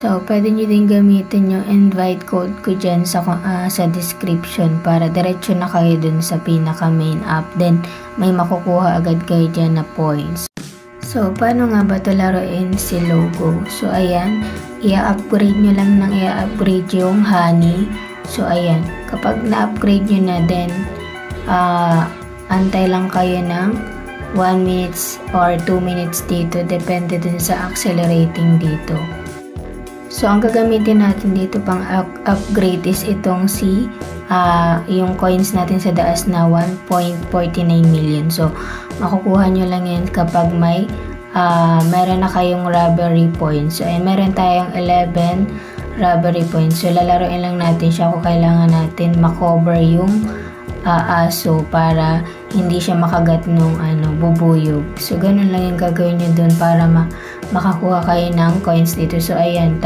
So, pwede nyo din gamitin yung invite code ko dyan sa description para diretso na kayo dun sa pinaka main app. Then, may makukuha agad kayo dyan na points. So, paano nga ba ito laruin si logo? So, ayan, i-upgrade nyo lang ng i-upgrade yung honey. So, ayan, kapag na-upgrade nyo na, then, antay lang kayo ng 1 minutes or 2 minutes dito. Depende dun sa accelerating dito. So, ang gagamitin natin dito pang upgrade is itong yung coins natin sa daas na 1.49 million. So, makukuha nyo lang yan kapag meron na kayong robbery points. So, meron tayong 11 robbery points. So, lalaroin lang natin siya kung kailangan natin makover yung aso para hindi siya makagat nung bubuyog. So, ganun lang yung gagawin nyo dun para makakuha kayo ng coins dito. So, ayan,